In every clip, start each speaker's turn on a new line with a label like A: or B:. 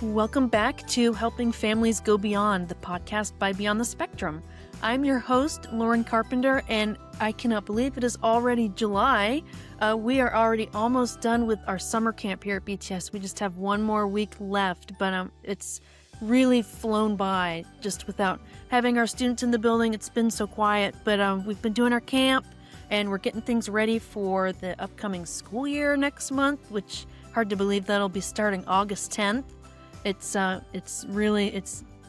A: Welcome back to Helping Families Go Beyond, the podcast by Beyond the Spectrum. I'm your host, Loryn Carpenter, and I cannot believe it is already July. We are already almost done with our summer camp here at BTS. We just have one more week left, but it's really flown by just without having our students in the building. It's been so quiet, but we've been doing our camp, and we're getting things ready for the upcoming school year next month, which hard to believe that'll be starting August 10th. It's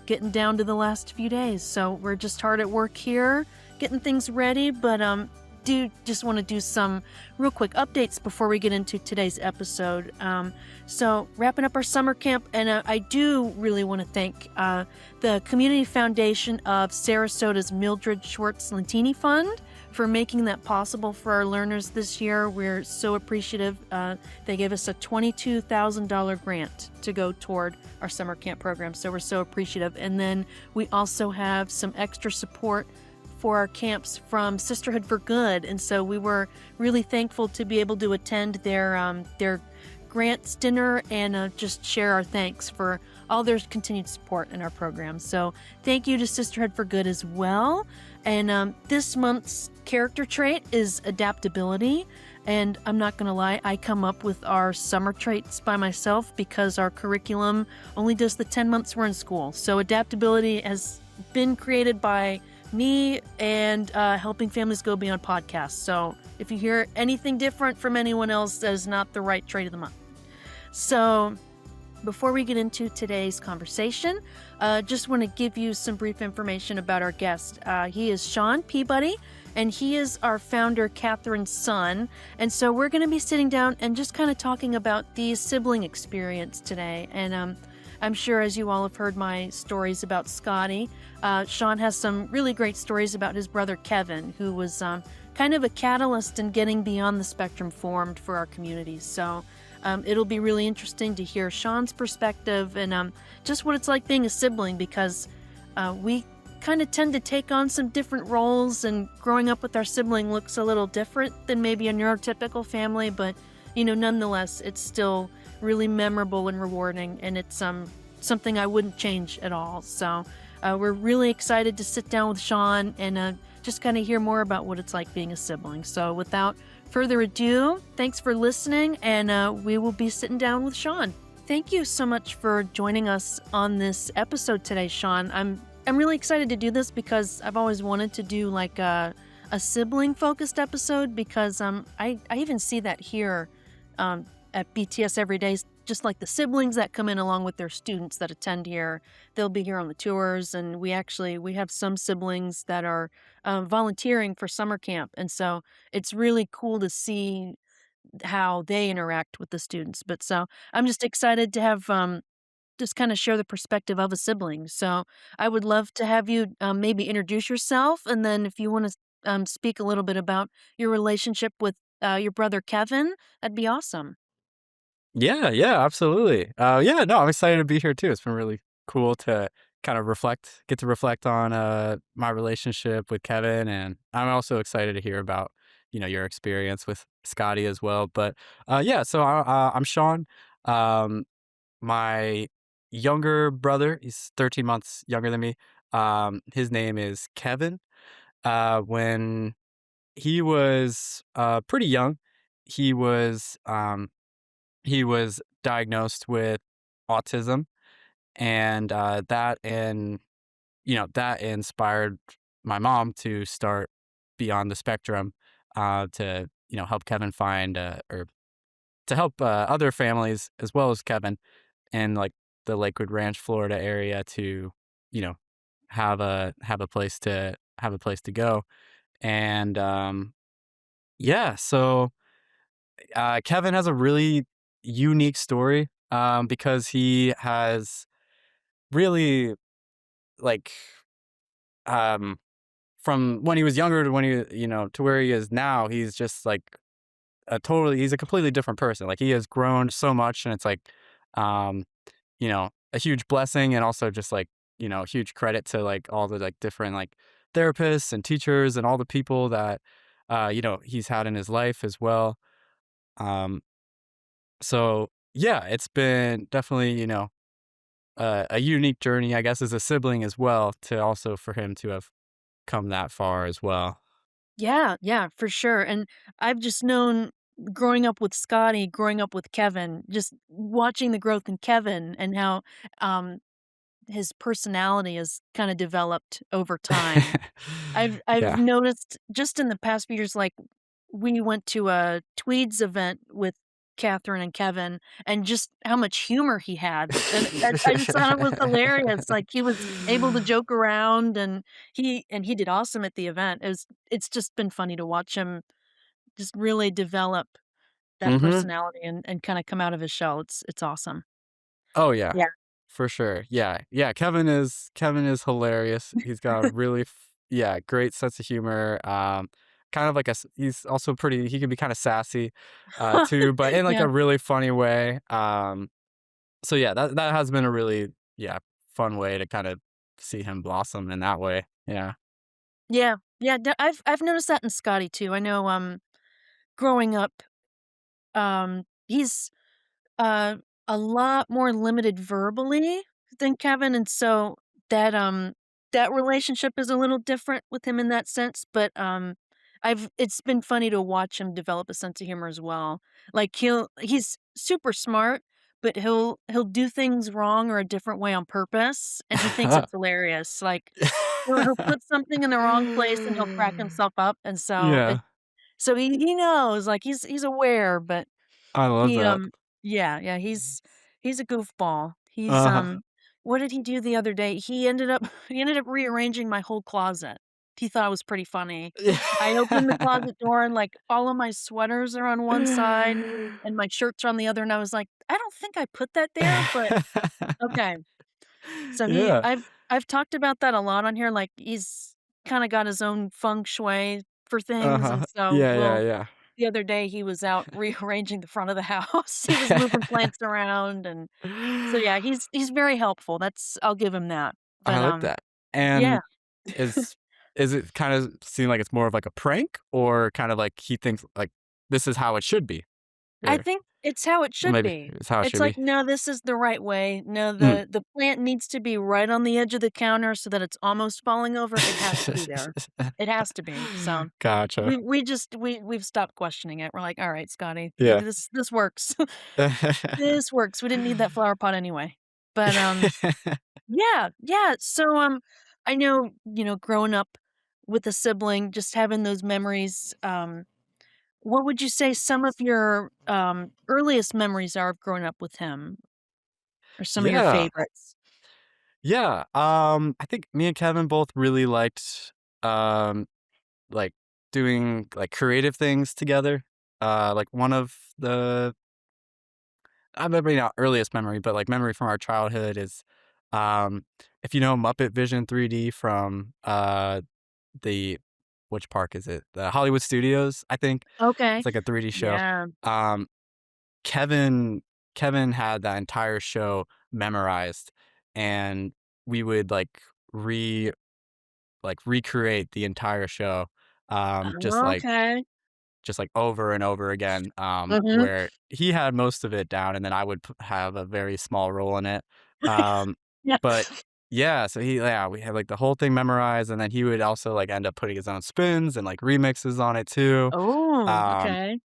A: getting down to the last few days, so we're just hard at work here, getting things ready, but do just want to do some real quick updates before we get into today's episode. So wrapping up our summer camp, and I do really want to thank the Community Foundation of Sarasota's Mildred Schwartz Lentini Fund for making that possible for our learners this year. We're so appreciative. They gave us a $22,000 grant to go toward our summer camp program, so we're so appreciative. And then we also have some extra support for our camps from Sisterhood for Good, and so we were really thankful to be able to attend their grants dinner and just share our thanks for all their continued support in our program. So thank you to Sisterhood for Good as well. And this month's character trait is adaptability. And I'm not going to lie, I come up with our summer traits by myself because our curriculum only does the 10 months we're in school. So adaptability has been created by me and Helping Families Go Beyond podcast. So if you hear anything different from anyone else, that is not the right trait of the month. So before we get into today's conversation, just want to give you some brief information about our guest. He is Sean Peabody, and he is our founder, Catherine's son. And so we're going to be sitting down and just kind of talking about the sibling experience today. And I'm sure as you all have heard my stories about Scotty, Sean has some really great stories about his brother Kevin, who was kind of a catalyst in getting Beyond the Spectrum formed for our community. So it'll be really interesting to hear Sean's perspective and just what it's like being a sibling, because we kind of tend to take on some different roles, and growing up with our sibling looks a little different than maybe a neurotypical family, but nonetheless, it's still really memorable and rewarding, and it's something I wouldn't change at all. So we're really excited to sit down with Sean and just kind of hear more about what it's like being a sibling. So without further ado, thanks for listening, and we will be sitting down with Sean. Thank you so much for joining us on this episode today, Sean. I'm really excited to do this because I've always wanted to do like a sibling-focused episode, because I even see that here at BTS every day, just like the siblings that come in along with their students that attend here. They'll be here on the tours, and we have some siblings that are volunteering for summer camp, and so it's really cool to see how they interact with the students. But so I'm just excited to have just kind of share the perspective of a sibling. So I would love to have you maybe introduce yourself, and then if you want to speak a little bit about your relationship with your brother Kevin, that'd be awesome.
B: Yeah, absolutely. No, I'm excited to be here too. It's been really cool to kind of get to reflect on my relationship with Kevin, and I'm also excited to hear about your experience with Scotty as well. But I'm Sean. Um, my younger brother, he's 13 months younger than me. His name is Kevin. When he was pretty young, he was he was diagnosed with autism, and that inspired my mom to start Beyond the Spectrum, to help Kevin find or to help other families as well as Kevin in like the Lakewood Ranch, Florida area to you know have a place to go. And so Kevin has a really unique story, because he has really, like, um, from when he was younger to when to where he is now, he's just like he's a completely different person. Like, he has grown so much, and it's like, um, a huge blessing, and also just like, huge credit to like all the like different like therapists and teachers and all the people that, he's had in his life as well. Um, So yeah, it's been definitely, a unique journey, I guess, as a sibling as well, to also for him to have come that far as well.
A: Yeah, yeah, for sure, and I've just known growing up with Scotty, growing up with Kevin, just watching the growth in Kevin and how, um, his personality has kinda developed over time. I've
B: Yeah.
A: noticed just in the past few years, like, we went to a Tweeds event with Catherine and Kevin, and just how much humor he had, and I just thought it was hilarious, like, he was able to joke around, and he did awesome at the event. It's just been funny to watch him just really develop that
B: Mhm.
A: personality and kinda come out of his shell. It's awesome.
B: Oh, yeah.
A: Yeah.
B: For sure. Yeah. Yeah, Kevin is hilarious. He's got a really yeah, great sense of humor, kind of like a s he's also pretty he can be kinda sassy, too, but in, like,
A: Yeah.
B: a really funny way, so yeah, that has been a really, yeah, fun way to kinda see him blossom in that way. Yeah.
A: Yeah. Yeah, I've noticed that in Scotty too. I know, growing up, he's Uh, a lot more limited verbally than Kevin, and so that, that relationship is a little different with him in that sense, but, I've it's been funny to watch him develop a sense of humor as well. Like, he's super smart, but he'll do things wrong or a different way on purpose, and he thinks it's hilarious. Like, he'll put something in the wrong place and he'll crack himself up, and
B: Yeah.
A: so he knows, like, he's aware, but
B: I love
A: he,
B: that.
A: yeah, yeah, he's a goofball.
B: Uh-huh.
A: What did he do the other day? He ended up he ended up rearranging my whole closet. He thought it was pretty funny. I opened the closet door and, like, all of my sweaters are on one side and my shirts are on the other, and I was like, "I don't think I put that there, but okay." So
B: Yeah.
A: I've talked about that a lot on here, like, he's kinda got his own feng shui for things, and
B: Uh-huh.
A: so
B: Yeah, yeah, yeah.
A: the other day, he was out rearranging the front of the house. He was moving plants around, and so, yeah, he's very helpful. I'll give him that.
B: I
A: But,
B: like that.
A: yeah.
B: And is is it kinda seem like it's more of like a prank or kind of like he thinks like this is how it should be?
A: I
B: Or
A: think it's how it should
B: maybe
A: be.
B: it's how it
A: It's
B: should
A: like,
B: be?
A: "No, this is the right way. No,
B: Mm.
A: the plant needs to be right on the edge of the counter so that it's almost falling over. It has to be there. It has to be." So,
B: Gotcha.
A: we've stopped questioning it. We're like, "Alright, Scotty,
B: Yeah.
A: this works. This works. We didn't need that flower pot anyway." But, yeah, yeah. So, I know, growing up with a sibling, just having those memories, what would you say some of your, earliest memories are of growing up with him or some of your
B: Yeah.
A: favorites?
B: Yeah. I think me and Kevin both really liked, um, like, doing, like, creative things together. Like, one of the maybe not earliest memory, but, like, memory from our childhood is, um, if you know Muppet Vision 3D from, the which park is it? The Hollywood Studios, I think.
A: Okay.
B: It's like a 3D show.
A: Yeah.
B: Um, Kevin Kevin had that entire show memorized, and we would, re recreate the entire show,
A: Okay.
B: just, like, over and over again,
A: Mhm.
B: where he had most of it down, and then I would p have a very small role in it, um,
A: Yeah.
B: but yeah, so we had, like, the whole thing memorized, and then he would also, like, end up putting his own spins and, like, remixes on it too,
A: Oh,
B: um,
A: okay.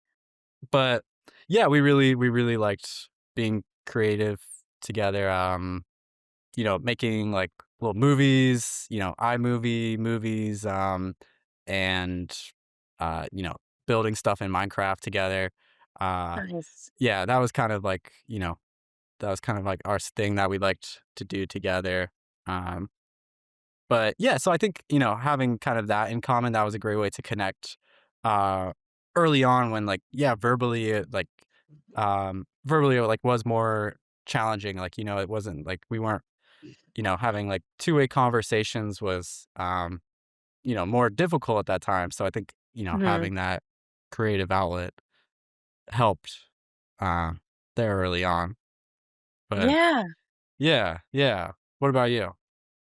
B: but yeah, we really liked being creative together, making, like, little movies, iMovie movies, and, you know, building stuff in Minecraft together. Uh,
A: Nice.
B: yeah, that was kind of like our thing that we liked to do together. Um, but yeah, so I think, having kind of that in common, that was a great way to connect, uh, early on when, like, yeah, verbally, it, like, was more challenging. Like, it wasn't like we weren't, having, like, two-way conversations was, more difficult at that time. So I think,
A: Mhm.
B: having that creative outlet helped, uh, there early on. But
A: Yeah.
B: yeah, yeah. What about you?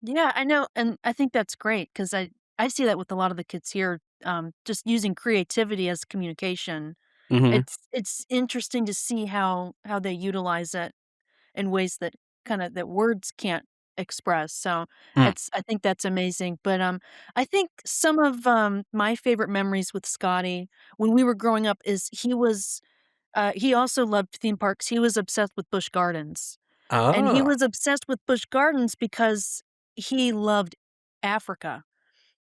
A: Yeah, I know, and I think that's great because I see that with a lot of the kids here, just using creativity as communication.
B: Mhm.
A: It's interesting to see how they utilize it in ways that kinda that words can't express, so
B: Mm.
A: it's I think that's amazing, but, I think some of, my favorite memories with Scotty when we were growing up is he also loved theme parks, he was obsessed with Busch Gardens. And he
B: Oh.
A: was obsessed with Busch Gardens because he loved Africa.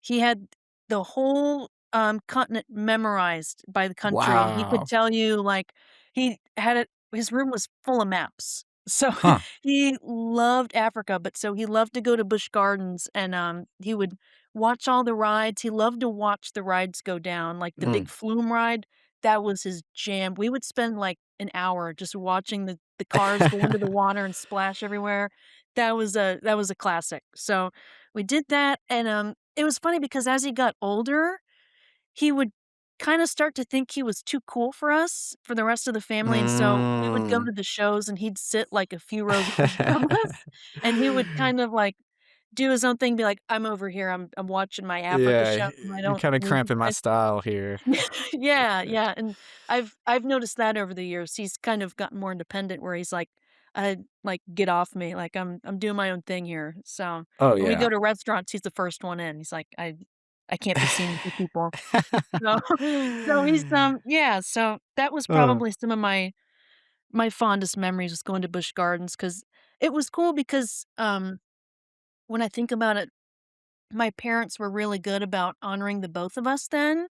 A: He had the whole, continent memorized by the country. He could
B: Wow.
A: tell you, like, he had it his room was full of maps. So,
B: Huh.
A: he loved Africa, but so he loved to go to Busch Gardens, and, he would watch all the rides. He loved to watch the rides go down, like the
B: Mm.
A: big flume ride, that was his jam. We would spend, like, an hour just watching the cars go into the water and splash everywhere. That was a classic. So, we did that, and, it was funny because as he got older, he would kinda start to think he was too cool for us, for the rest of the family, and so we would go
B: Mm.
A: to the shows, and he'd sit, like, a few rows above us, and he would kind of, like, do his own thing, be like, "I'm over here, I'm watching my Africa
B: Yeah,
A: show, and I
B: you're
A: don't
B: kinda
A: need you
B: cramping my
A: guys."
B: style here.
A: Yeah, yeah, and I've noticed that over the years. He's kind of gotten more independent where he's like, like, "Get off me, like, I'm doing my own thing here." So,
B: Oh,
A: when we go
B: yeah.
A: to restaurants, he's the first one in. He's like, I can't be seen with you people." So so he's, yeah, so that was
B: Uh,
A: probably some of my fondest memories was going to Busch Gardens because it was cool because, when I think about it, my parents were really good about honoring the both of us then.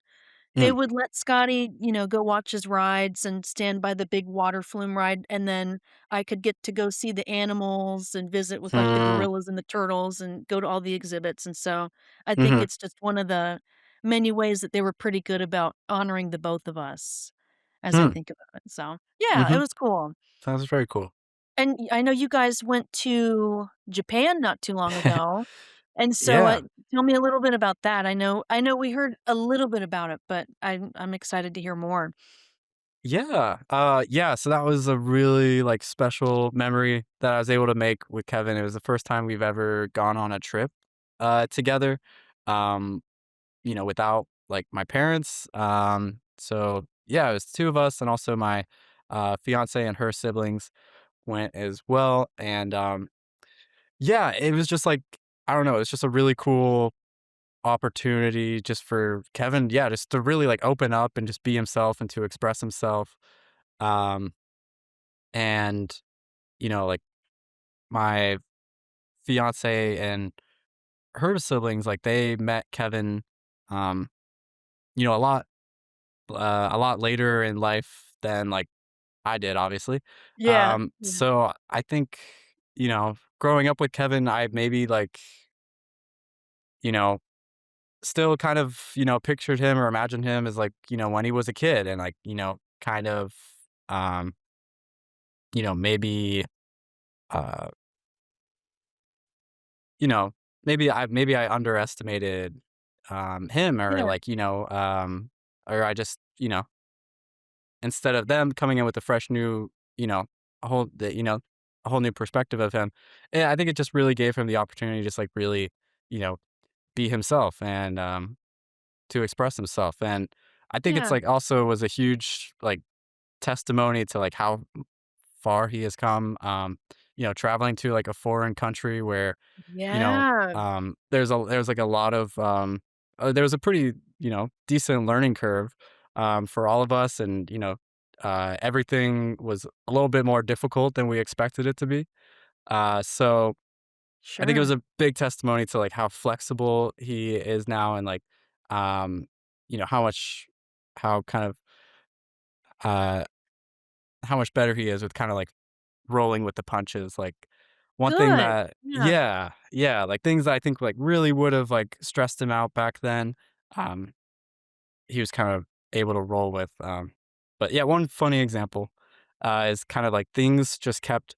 A: They
B: mm,
A: would let Scotty, go watch his rides and stand by the big water flume ride, and then I could get to go see the animals and visit with, like, the
B: mm,
A: gorillas and the turtles and go to all the exhibits, and so I think
B: mhm,
A: it's just one of the many ways that they were pretty good about honoring the both of us as I
B: hmm,
A: think about it, so, yeah, it
B: mhm.
A: was cool.
B: Sounds very cool.
A: And I know you guys went to Japan not too long ago, and so,
B: Yeah,
A: tell me a little bit about that. I know we heard a little bit about it, but I'm excited to hear more.
B: yeah, yeah, so that was a really, like, special memory that I was able to make with Kevin. It was the first time we've ever gone on a trip, together, um, without, like, my parents, so, yeah, it was 2 of us and also my, fiancée and her siblings went as well, and, yeah, it was just, like, I don't know, it's just a really cool opportunity just for Kevin, yeah, just to really, like, open up and just be himself and to express himself, um, and, like, my fiancée and her siblings, like, they met Kevin, um, you know, a lot, a lot later in life than, like, I did, obviously,
A: Yeah, yeah,
B: so I think, growing up with Kevin, I maybe, like, you know, still kind of, pictured him or imagined him as, like, when he was a kid and, like, kind of, um, maybe, uh, you know, maybe I underestimated, him or,
A: yeah,
B: like, or I just, instead of them coming in with a fresh new, you know, a whole the a whole new perspective of him, I think it just really gave him the opportunity to just, like, really, you know, be himself and, to express himself, and I think it's,
A: yeah,
B: like, also was a huge, like, testimony to, like, how far he has come, traveling to, like, a foreign country where,
A: yeah,
B: there's, like, a lot of, there was a pretty, decent learning curve, for all of us and, everything was a little bit more difficult than we expected it to be, so I think it was
A: sure.
B: a big testimony to, like, how flexible he is now and, like, um, how kind of, uh, how much better he is with kinda, like, rolling with the punches, like, one thing
A: Good,
B: that
A: yeah,
B: yeah, like, things that I think, like, really would've, like, stressed him out back then, um, he was kind of able to roll with, but yeah, one funny example, is kind of, like, things just kept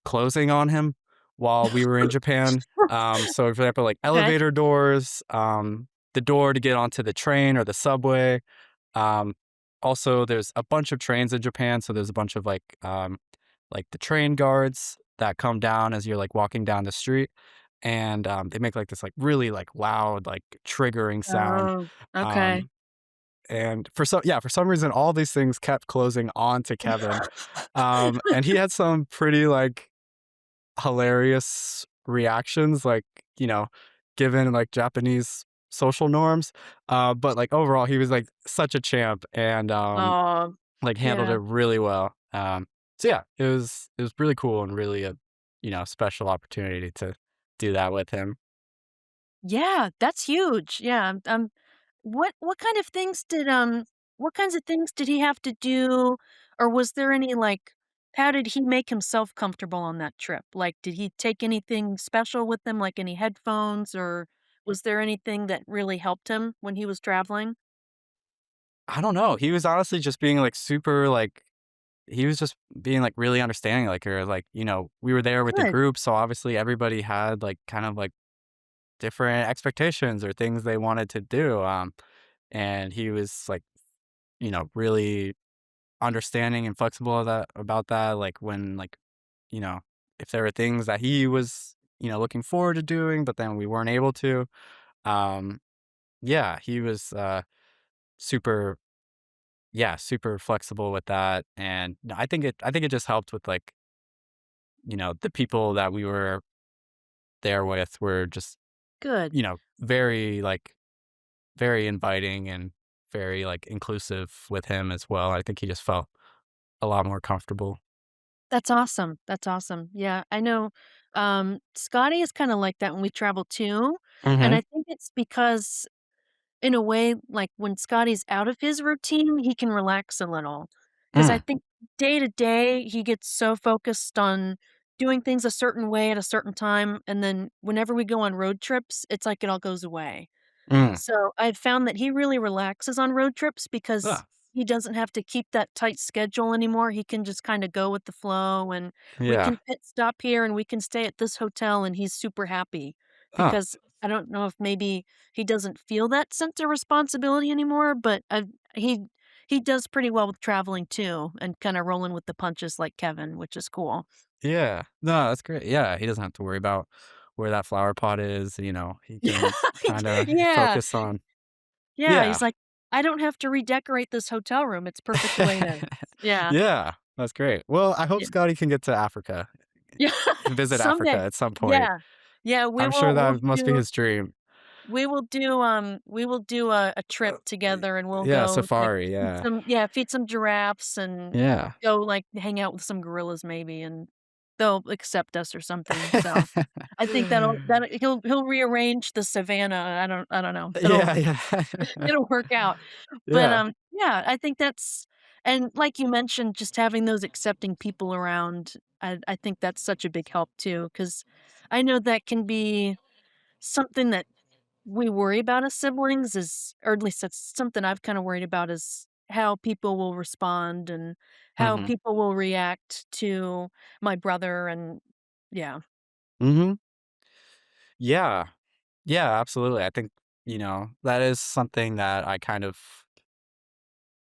B: closing on him while we were in Japan. So for example, like
A: okay.
B: elevator doors, the door to get onto the train or the subway. Um, Also, there's a bunch of trains in Japan, so there's a bunch of like the train guards that come down as you're like walking down the street, and they make like this like really like loud like triggering sound.
A: Oh, okay.
B: Um, and for some reason, all these things kept closing on to Kevin, and he had some pretty like hilarious reactions, like, you know, given, like, Japanese social norms, but, like, overall, he was, like, such a champ and,
A: Oh,
B: like, handled
A: yeah.
B: it really well, so yeah, it was really cool and really a, special opportunity to do that with him.
A: Yeah, that's huge. Yeah. What kind of things what kinds of things did he have to do, or was there any like how did he make himself comfortable on that trip? Like, did he take anything special with him, like any headphones, or was there anything that really helped him when he was traveling?
B: I don't know, he was honestly just being, like, super, like he was just being, like, really understanding, like, or, like, we were there with the
A: Good.
B: group, so obviously everybody had, like, kind of, like, different expectations or things they wanted to do, and he was, like, really understanding and flexible about that, like, when, like, you know, if there were things that he was, looking forward to doing, but then we weren't able to, um, yeah, he was, super yeah, super flexible with that, and no, I think it just helped with, like, the people that we were there with were just,
A: Good.
B: very, like, very inviting and very, like, inclusive with him as well. I think he just felt a lot more comfortable.
A: That's awesome. That's awesome. Yeah, I know, Scotty is kinda like that when we travel too, and
B: Mhm.
A: I think it's because in a way, like, when Scotty's out of his routine, he can relax a little. Because I
B: Mm.
A: think day to day, he gets so focused on doing things a certain way at a certain time, and then whenever we go on road trips, it's like it all goes away.
B: Mm.
A: So, I've found that he really relaxes on road trips because
B: Ah,
A: he doesn't have to keep that tight schedule anymore. He can just kinda go with the flow, and we
B: yeah.
A: can pit stop here, and we can stay at this hotel, and he's super happy
B: Oh,
A: because I don't know if maybe he doesn't feel that sense of responsibility anymore, but he he does pretty well with traveling too and kinda rolling with the punches like Kevin, which is cool.
B: yeah. No, that's great. Yeah, he doesn't have to worry about where that flower pot is, he can kinda
A: Yeah.
B: focus on
A: Yeah,
B: yeah.
A: he's like, "I don't have to redecorate this hotel room, it's perfect the way it is." Yeah.
B: Yeah, that's great. Well, I hope
A: Yeah.
B: Scotty can get to Africa,
A: Yeah.
B: visit Africa
A: Someday.
B: at some point.
A: Yeah. Yeah,
B: I'm sure
A: we'll
B: that must be
A: do
B: his dream.
A: we will do a trip
B: Y
A: together, and we'll
B: yeah,
A: go, like,
B: safari, yeah.
A: feed some giraffes and
B: Yeah.
A: go, like, hang out with some gorillas maybe, and they'll accept us or something, so I think that'll he'll rearrange the savannah, I don't know,
B: Yeah, yeah.
A: it'll work out. But,
B: Yeah.
A: yeah, I think that's and like you mentioned, just having those accepting people around, I think that's such a big help too, because I know that can be something that we worry about as siblings is or at least that's something I've kinda worried about is how people will respond and how
B: Mhm.
A: people will react to my brother and yeah.
B: Mhm. Yeah. Yeah, absolutely. I think, that is something that I kind of,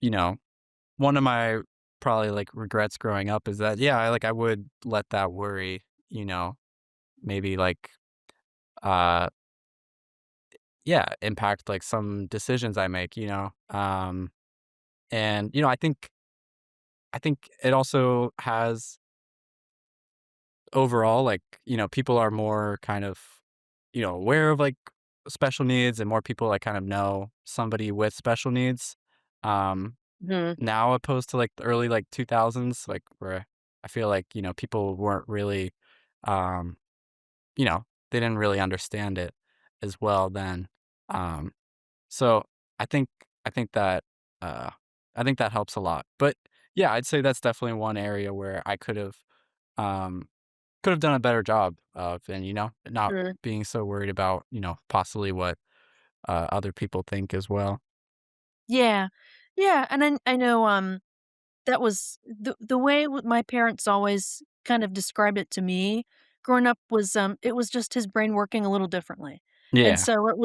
B: you know one of my probably, like, regrets growing up is that, yeah, I would let that worry, maybe, like, uh yeah, impact, like, some decisions I make, and, I think it also has overall, like, people are more kind of, aware of, like, special needs and more people, like, kind of know somebody with special needs, um,
A: Mhm.
B: now opposed to, like, the early, like, 2000s, like, where I feel like, people weren't really, um, they didn't really understand it as well then, um so I think I think that uh I think that helps a lot. But yeah, I'd say that's definitely one area where I um could have done a better job of and not
A: Mhm.
B: being so worried about, possibly what other people think as well.
A: Yeah. Yeah, and I know, that was the way my parents always kind of described it to me growing up was, it was just his brain working a little differently, and
B: Yeah.
A: so it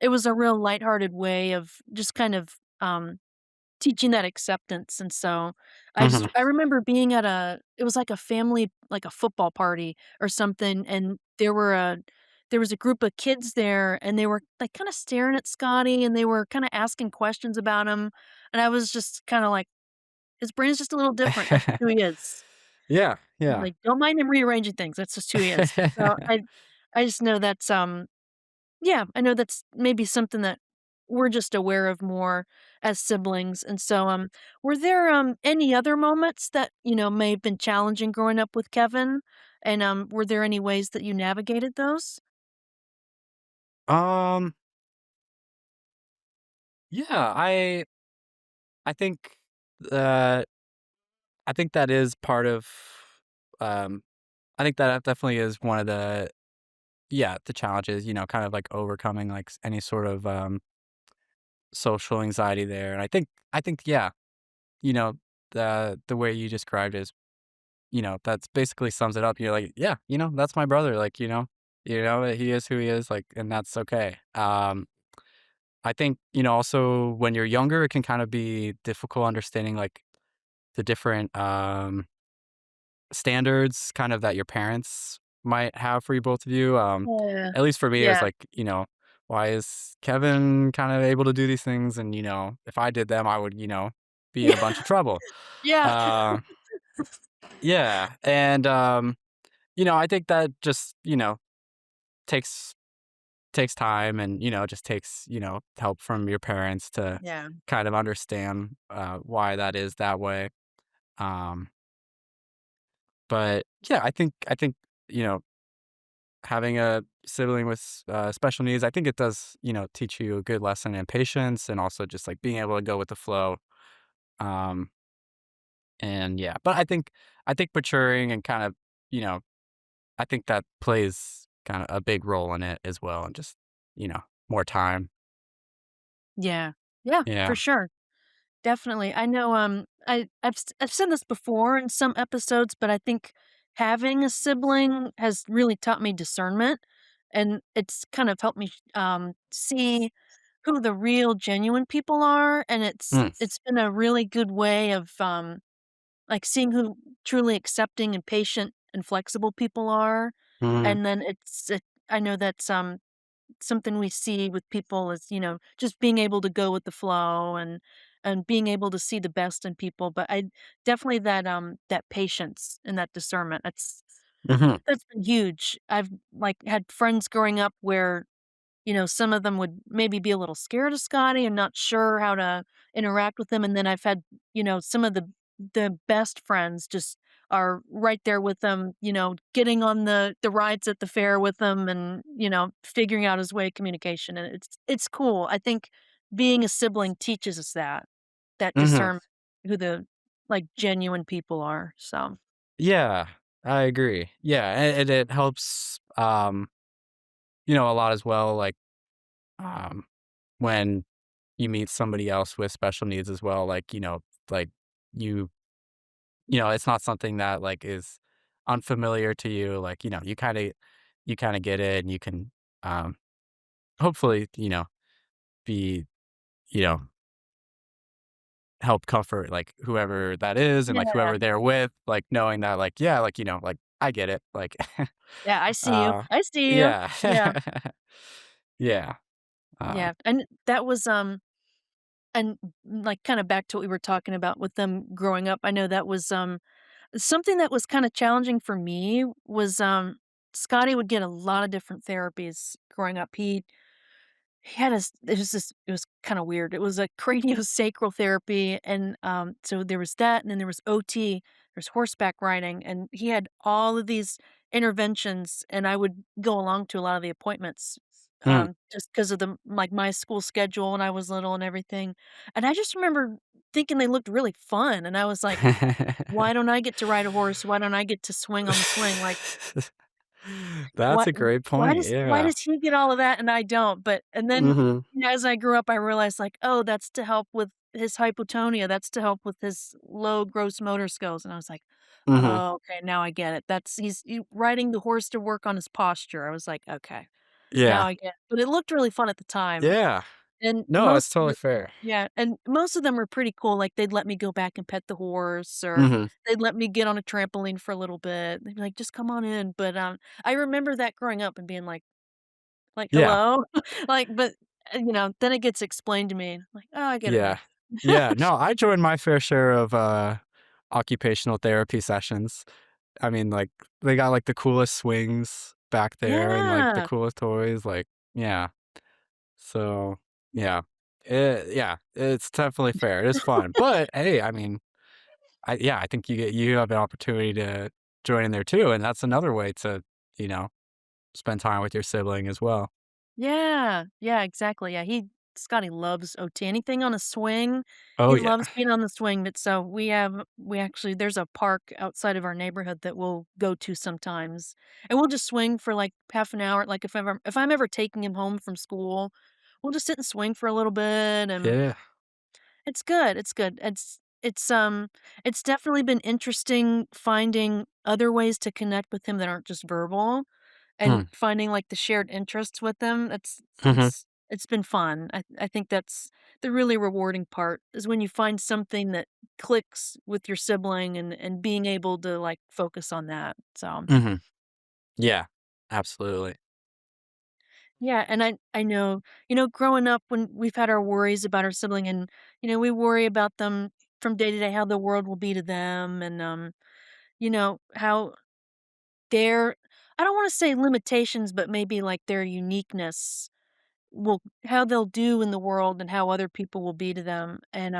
A: was a real lighthearted way of just kind of, teaching that acceptance, and so
B: Mhm.
A: I remember being at it was like a family like a football party or something, and there was a group of kids there, and they were, like, kinda staring at Scotty, and they were kinda asking questions about him, and I was just kinda like, "His brain's just a little different, that's who he is."
B: Yeah, yeah.
A: Like, don't mind him rearranging things. That's just who he is. So I just know that's yeah, I know that's maybe something that we're just aware of more as siblings. And so were there any other moments that, may have been challenging growing up with Kevin? And were there any ways that you navigated those?
B: Um, yeah, I think, uh, I think that is part of, um, I think that definitely is one of the, yeah, the challenges, kind of like overcoming like any sort of, social anxiety there. And I think, yeah, you know, the way you described is, that's basically sums it up. You're like, yeah, that's my brother. Like, he is who he is, like, and that's okay. I think, also when you're younger, it can kind of be difficult understanding like the different standards kind of that your parents might have for you both of you.
A: Yeah.
B: At least for me, it was
A: Yeah.
B: like, why is Kevin kind of able to do these things? And, if I did them, I would, be in a bunch of trouble.
A: Yeah.
B: Uh, yeah. And, I think that just, takes takes time and, just takes, help from your parents to
A: Yeah.
B: kind of understand why that is that way. Um, but yeah, I think, you know, having a sibling with special needs, I think it does, teach you a good lesson in patience and also just like being able to go with the flow. Um, and yeah, but I think maturing and kind of, you know, I think that plays kind of a big role in it as well, and just, more time.
A: Yeah. Yeah,
B: Yeah.
A: for sure. Definitely. I know, I've said this before in some episodes, but I think having a sibling has really taught me discernment, and it's kind of helped me, see who the real genuine people are, and
B: Mm.
A: it's been a really good way of, like, seeing who truly accepting and patient and flexible people are,
B: Mhm.
A: and then I know that's, something we see with people is, just being able to go with the flow and being able to see the best in people. But I definitely that patience and that discernment.
B: Mhm.
A: That's been huge. I've like had friends growing up where some of them would maybe be a little scared of Scotty and not sure how to interact with him, and then I've had, some of the best friends just are right there with them, getting on the rides at the fair with them and, figuring out his way of communication, and it's cool. I think being a sibling teaches us that
B: Mhm.
A: discernment, who the, like, genuine people are, so
B: Yeah, I agree. Yeah, and it helps, a lot as well, like, um, when you meet somebody else with special needs as well, like you it's not something that like is unfamiliar to you. Like, you kind of get it, and you can um hopefully, be, you know, help comfort like whoever that is and like
A: yeah.
B: whoever they're with, like knowing that like, yeah, like, like I get it. Like
A: Yeah, I see you.
B: uh
A: I see you.
B: yeah.
A: Yeah.
B: Yeah. Uh
A: Yeah, and that was, and, like, kinda back to what we were talking about with them growing up, I know that was, something that was kinda challenging for me was, Scotty would get a lot of different therapies growing up. He had a it was kinda weird. It was a craniosacral therapy, and, so there was that, and then there was OT, there's horseback riding, and he had all of these interventions, and I would go along to a lot of the appointments,
B: mm.
A: just because of my school schedule when I was little and everything, and I just remember thinking they looked really fun, and I was like, "Why don't I get to ride a horse? Why don't I get to swing on the swing?" Like,
B: That's
A: why
B: a great
A: why
B: point.
A: why
B: Yeah.
A: does he get all of that and I don't? But and then,
B: Mhm.
A: as I grew up, I realized, like, oh, that's to help with his hypotonia, that's to help with his low gross motor skills, and I was like,
B: Mhm.
A: "Oh, okay, now I get it. That's riding the horse to work on his posture." I was like, "Okay, now
B: Yeah.
A: I get it." But it looked really fun at the time,
B: Yeah.
A: and
B: No, it's totally fair.
A: most of them were pretty cool, like, they'd let me go back and pet the horse, or
B: Mhm.
A: they'd let me get on a trampoline for a little bit. They'd be like, "Just come on in," but, I remember that growing up and being like,
B: Yeah.
A: "Hello?" Like, but, then it gets explained to me, like, "Oh, I get it now."
B: Yeah. Yeah. No, I joined my fair share of, occupational therapy sessions. I mean, like, they got, like, the coolest swings back there and, like, the
A: Yeah.
B: coolest toys, like yeah. So, yeah. Yeah, it's definitely fair. It is fun. But, hey, I mean, I think you have an opportunity to join in there too, and that's another way to, you know, spend time with your sibling as well.
A: Yeah. Yeah, exactly. Yeah, Scotty loves OT. Anything on a swing,
B: Oh,
A: he
B: yeah.
A: loves being on the swing, but so we actually there's a park outside of our neighborhood that we'll go to sometimes, and we'll just swing for, like, half an hour, like, if I'm ever taking him home from school, we'll just sit and swing for a little bit, and
B: Yeah.
A: it's good, it's good. It's definitely been interesting finding other ways to connect with him that aren't just verbal, and
B: Mm.
A: finding, like, the shared interests with them.
B: Mhm.
A: It's been fun. I think that's the really rewarding part is when you find something that clicks with your sibling and being able to, like, focus on that. So,
B: Mhm. Yeah. Absolutely.
A: yeah, and I know, growing up when we've had our worries about our sibling and, we worry about them from day to day, how the world will be to them and, how their I don't wanna say limitations, but maybe, like, their uniqueness will how they'll do in the world and how other people will be to them, and,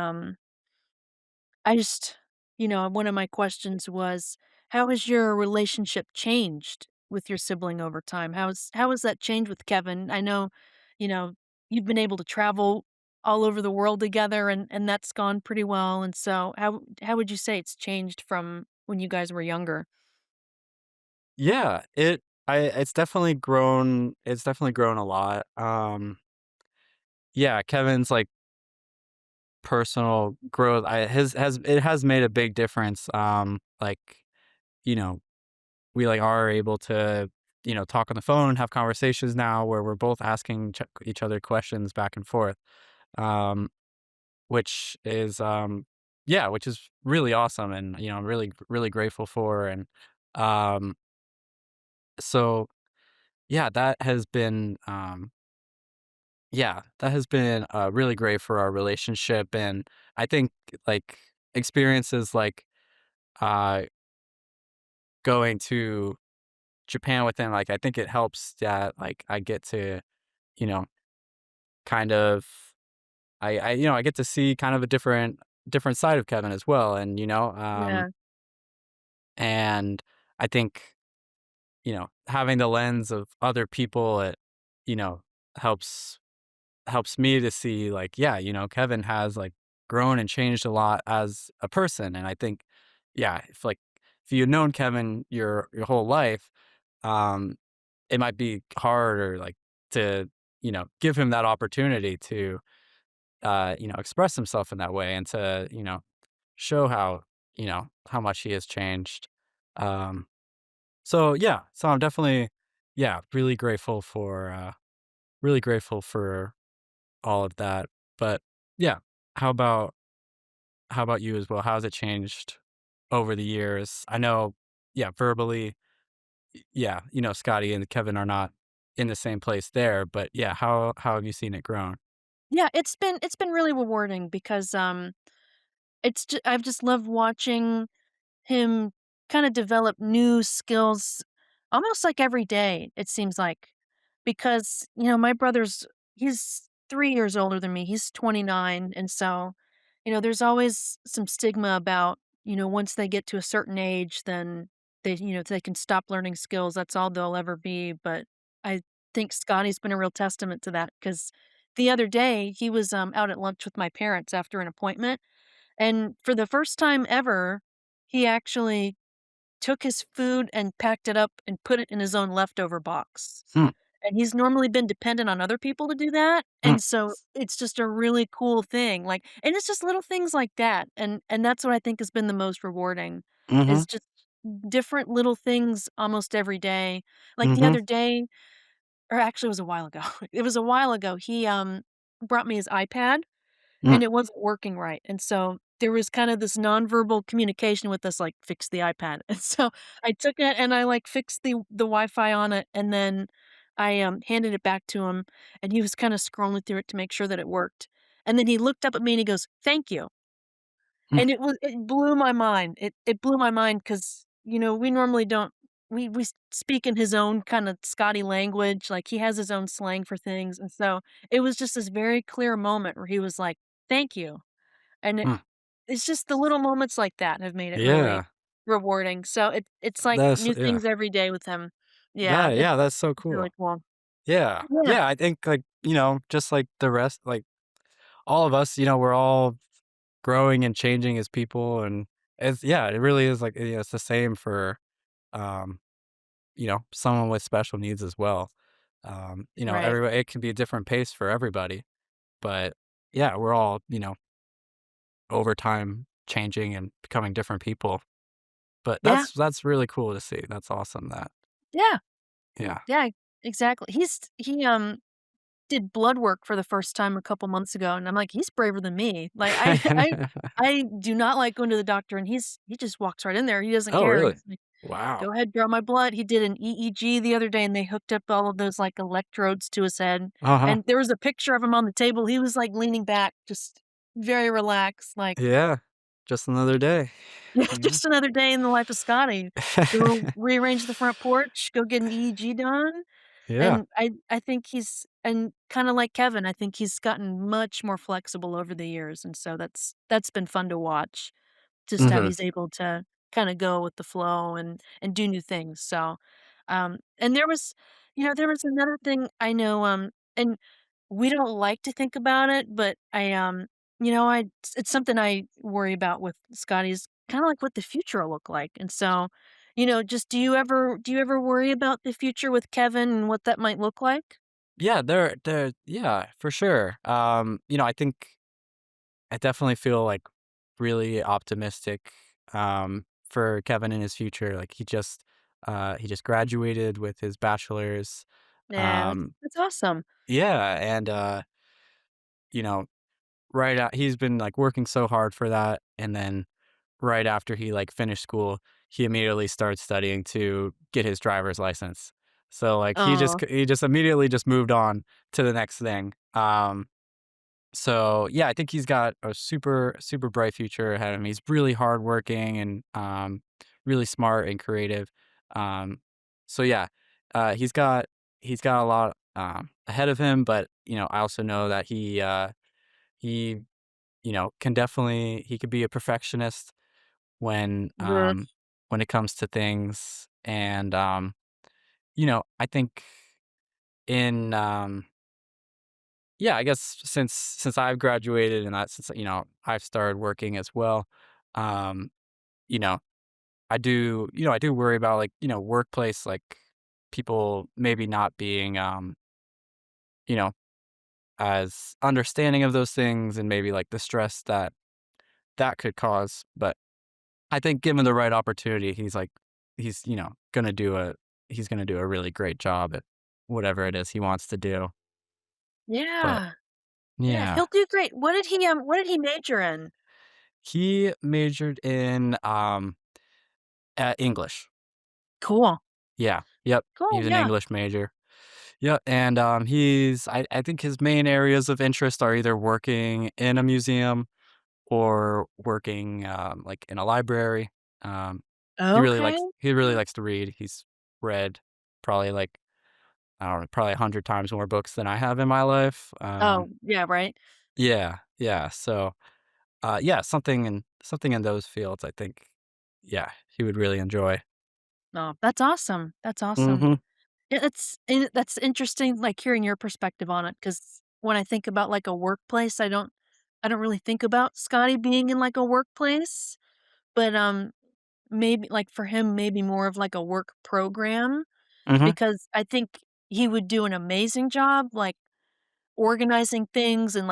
A: I just one of my questions was, how has your relationship changed with your sibling over time? How has that changed with Kevin? I know, you know, you've been able to travel all over the world together and that's gone pretty well, and so how would you say it's changed from when you guys were younger?
B: Yeah, it's definitely grown a lot. Yeah, Kevin's, like, personal growth, I his has it has made a big difference, like, you know, we, like, are able to, talk on the phone, have conversations now where we're both asking each other questions back and forth, um, which is, yeah, which is really awesome and, I'm really, really grateful for, and, um, so, yeah, that has been, really great for our relationship, and I think, like, experiences like, uh, going to Japan with him, like, I think it helps that, like, I get to, you know, kind of I get to see kind of a different side of Kevin as well, and,
A: Yeah.
B: and I think, having the lens of other people, it, you know, helps helps me to see, like, yeah, Kevin has, like, grown and changed a lot as a person, and I think, yeah, if you've known Kevin your whole life, um, it might be harder, like, to, give him that opportunity to, express himself in that way and to, show how much he has changed. Um, so I'm definitely, yeah, really grateful for all of that. But yeah, how about you as well? How has it changed over the years? I know, yeah, verbally, yeah, Scotty and Kevin are not in the same place there, but yeah, how have you seen it grown?
A: Yeah, it's been really rewarding because, I've just loved watching him kinda develop new skills almost, like, every day, it seems like, because, my brother's he's 3 years older than me, he's 29, and so, there's always some stigma about, once they get to a certain age, then they can stop learning skills, that's all they'll ever be, but I think Scotty's been a real testament to that because the other day, he was, out at lunch with my parents after an appointment, and for the first time ever, he actually took his food and packed it up and put it in his own leftover box.
B: Hmm,
A: And he's normally been dependent on other people to do that,
B: hmm,
A: and so it's just a really cool thing, like and it's just little things like that, and that's what I think has been the most rewarding,
B: mhm,
A: is just different little things almost every day. Like the
B: mhm,
A: other day or actually it was a while ago. It was a while ago, he, brought me his iPad
B: mm,
A: and it wasn't working right, and so there was kind of this nonverbal communication with us, like, "Fix the iPad," and so I took it and I, like, fixed the Wi-Fi on it, and then I, handed it back to him, and he was kinda scrolling through it to make sure that it worked, and then he looked up at me and he goes, "Thank you," and it blew my mind. It blew my mind because we normally don't speak in his own kinda Scotty language, like, he has his own slang for things, and so it was just this very clear moment where he was like, "Thank you," and
B: Mm.
A: it's just the little moments like that have made it really
B: Yeah.
A: rewarding, so it's like
B: That's
A: new
B: yeah.
A: things every day with him. Yeah,
B: That yeah, that's so
A: it's really
B: cool.
A: cool.
B: Yeah.
A: Yeah,
B: Yeah, I think, like, just like the rest, like, all of us, we're all growing and changing as people, and it's yeah, it really is, like, it's the same for, um, someone with special needs as well.
A: right.
B: Everybody it can be a different pace for everybody, but, yeah, we're all, over time changing and becoming different people. But
A: Yeah,
B: that's really cool to see. That's awesome that
A: yeah,
B: yeah.
A: yeah, exactly. He did blood work for the first time a couple months ago, and I'm like, "He's braver than me." Like, I do not like going to the doctor, and he just walks right in there. He doesn't
B: Oh,
A: care.
B: really?
A: He's like,
B: Wow.
A: "Go ahead, draw my blood." He did an EEG the other day, and they hooked up all of those, like, electrodes to his head,
B: Uh-huh.
A: and there was a picture of him on the table. He was, like, leaning back, just very relaxed, like,
B: Yeah. Just another day. Yeah.
A: just another day in the life of Scotty. Go rearrange the front porch, go get an EEG done,
B: Yeah.
A: and I think he's and kinda like Kevin, I think he's gotten much more flexible over the years, and so that's been fun to watch, just how
B: Mhm.
A: he's able to kinda go with the flow and do new things, so, and there was another thing I know, and we don't like to think about it, but it's something I worry about with Scotty's kinda like what the future will look like, and so, just do you ever worry about the future with Kevin and what that might look like?
B: Yeah, they're yeah, for sure. I think I definitely feel, like, really optimistic, for Kevin in his future. Like, he just graduated with his bachelor's.
A: Yeah,
B: Um,
A: that's awesome.
B: yeah, and, you know, right out he's been, like, working so hard for that, and then right after he, like, finished school, he immediately started studying to get his driver's license. So, like,
A: Oh,
B: he just immediately just moved on to the next thing. So, yeah, I think he's got a super, super bright future ahead of him. He's really hardworking and, really smart and creative. Um, so yeah, he's got a lot, ahead of him, but, I also know that he, he could be a perfectionist
A: ugh,
B: when it comes to things. And, I think in, yeah, I guess since I've graduated and since, I've started working as well, um, you know, I do worry about, like, workplace, like, people maybe not being, you know, as understanding of those things and maybe, like, the stress that that could cause. But I think given the right opportunity, he's, he's gonna do a really great job at whatever it is he wants to do. But
A: yeah. Yeah,
B: yeah,
A: he'll do great. What did he major in?
B: he majored in, English.
A: Cool.
B: Yeah, yep, he
A: Cool,
B: was an
A: yeah.
B: English major. Yep, and, I think his main areas of interest are either working in a museum or working, like, in a library. Um,
A: Okay.
B: he really
A: Yeah.
B: likes to read. He's read probably, like, I don't know, probably 100 times more books than I have in my life.
A: Oh, yeah, right.
B: Yeah, yeah, so, yeah, something in those fields, I think, yeah, he would really enjoy.
A: Oh, that's awesome. That's awesome.
B: Mhm,
A: Yeah, that's interesting, like, hearing your perspective on it. Because when I think about, like, a workplace, I don't really think about Scotty being in, like, a workplace, but, maybe like, for him, maybe more of, like, a work program,
B: mhm,
A: because I think he would do an amazing job, like, organizing things and,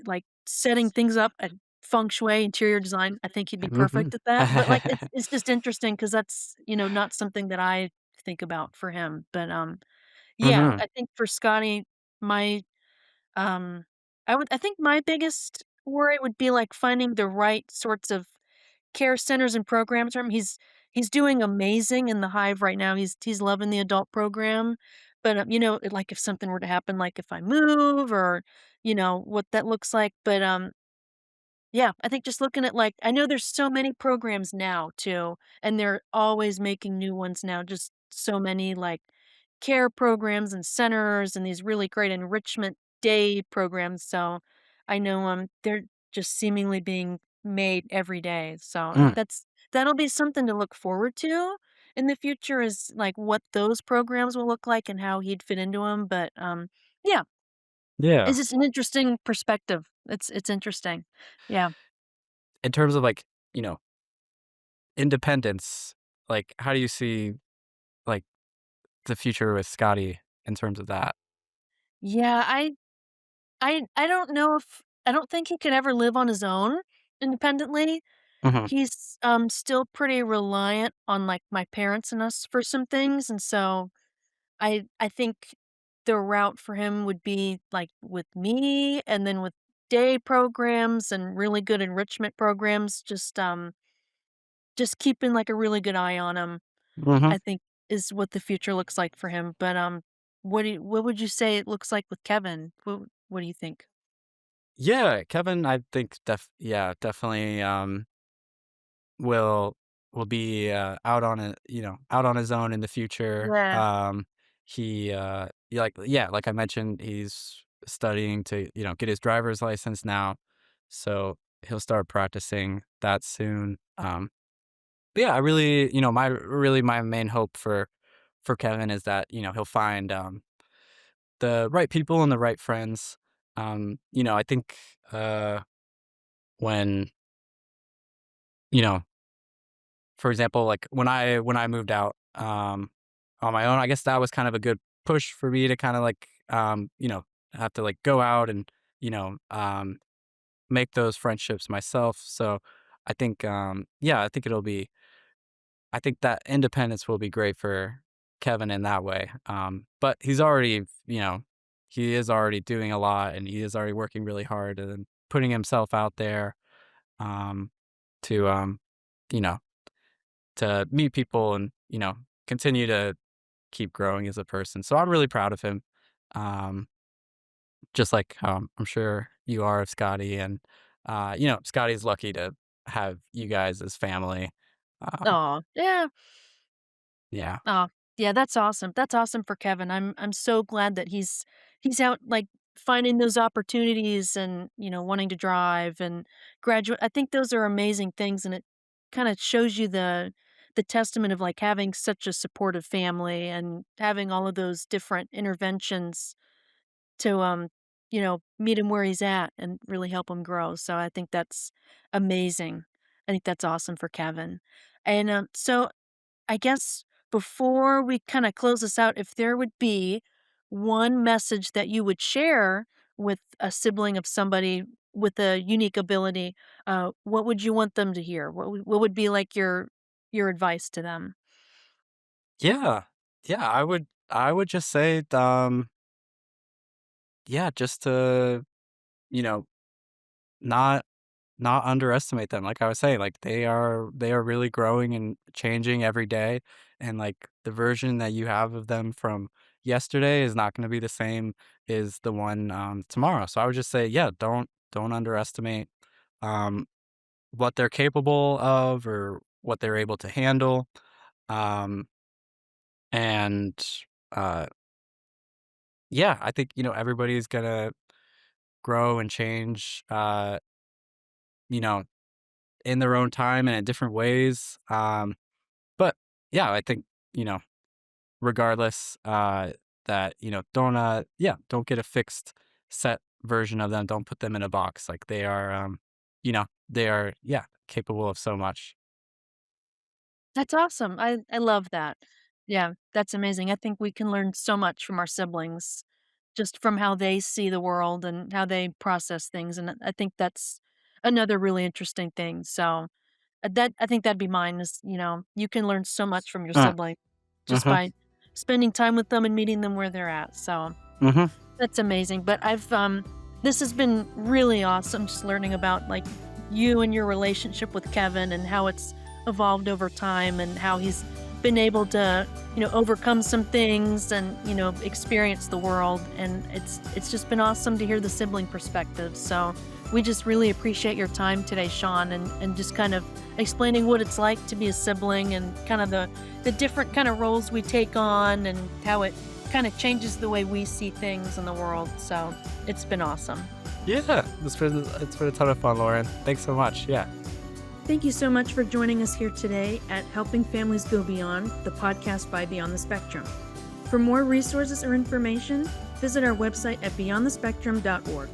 A: like, setting things up at feng shui, interior design. I think he'd be
B: mhm.
A: perfect at that, but, like, it's just interesting because that's, not something that I think about for him, but, yeah,
B: Mhm,
A: I think for Scotty, my, um I think my biggest worry would be, like, finding the right sorts of care centers and programs for him. He's doing amazing in the Hive right now. He's loving the adult program, but, like, if something were to happen, like, if I move or, what that looks like, but, Yeah, I think just looking at, like, I know there's so many programs now too, and they're always making new ones now, just so many, like, care programs and centers and these really great enrichment day programs, so I know, they're just seemingly being made every day, so
B: Mm,
A: that'll be something to look forward to in the future is, like, what those programs will look like and how he'd fit into them. But, yeah,
B: yeah.
A: it's just an interesting perspective. It's interesting. Yeah.
B: In terms of, like, you know, independence, like, how do you see, like, the future with Scotty in terms of that?
A: Yeah, I don't know if I don't think he could ever live on his own independently.
B: Mhm,
A: He's, still pretty reliant on, like, my parents and us for some things, and so I think the route for him would be, like, with me and then with day programs and really good enrichment programs, just keeping, like, a really good eye on him,
B: mhm.
A: I think is what the future looks like for him. But, what would you say it looks like with Kevin? What do you think?
B: Yeah, Kevin, I think definitely, will be, out on a out on his own in the future.
A: Yeah.
B: Like I mentioned, he's studying to, get his driver's license now, so he'll start practicing that soon. But yeah, I really, my main hope for Kevin is that, he'll find, the right people and the right friends. I think, when, you know for example, like when I moved out on my own, I guess that was kind of a good push for me to kind of like have to like go out and you know um make those friendships myself. So I think I think that independence will be great for Kevin in that way. But he's already, he is already doing a lot and he is already working really hard and putting himself out there um to you know to meet people and, continue to keep growing as a person. So I'm really proud of him. Um, just like I'm sure you are of Scotty. And, Scotty's lucky to have you guys as family. Um,
A: Aw, yeah.
B: yeah.
A: Aw, yeah, that's awesome. That's awesome for Kevin. I'm so glad that he's out, like, finding those opportunities and, wanting to drive and graduate. I think those are amazing things, and it kinda shows you the testament of, like, having such a supportive family and having all of those different interventions to, meet him where he's at and really help him grow. So I think that's amazing. I think that's awesome for Kevin. And, so I guess before we kind of close this out, if there would be one message that you would share with a sibling of somebody with a unique ability, what would you want them to hear? What would be like your advice to them?
B: Yeah. Yeah. I would just say, yeah, just to, you know, not not underestimate them. Like I was saying, like they are really growing and changing every day, and like the version that you have of them from yesterday is not going to be the same as the one tomorrow. So I would just say, yeah, don't underestimate um what they're capable of or what they're able to handle. Um and uh yeah, I think, everybody's going to grow and change you know in their own time and in different ways. But yeah, I think, you know, regardless, that, don't get a fixed set version of them. Don't put them in a box. Like they are, yeah, capable of so much.
A: That's awesome. I love that. Yeah, that's amazing. I think we can learn so much from our siblings, just from how they see the world and how they process things, and I think that's another really interesting thing. So, that I think that'd be mine is, you can learn so much from your
B: Uh,
A: sibling just
B: uh-huh,
A: by spending time with them and meeting them where they're at. So,
B: uh-huh,
A: that's amazing. But this has been really awesome just learning about, like, you and your relationship with Kevin and how it's evolved over time and how he's been able to, overcome some things and, experience the world. And it's just been awesome to hear the sibling perspective. So we just really appreciate your time today, Sean, and just kind of explaining what it's like to be a sibling and kind of the different kind of roles we take on and how it kind of changes the way we see things in the world. So it's been awesome.
B: Yeah, it's been a ton of fun, Loryn. Thanks so much. Yeah.
A: Thank you so much for joining us here today at Helping Families Go Beyond, the podcast by Beyond the Spectrum. For more resources or information, visit our website at beyondthespectrum.org.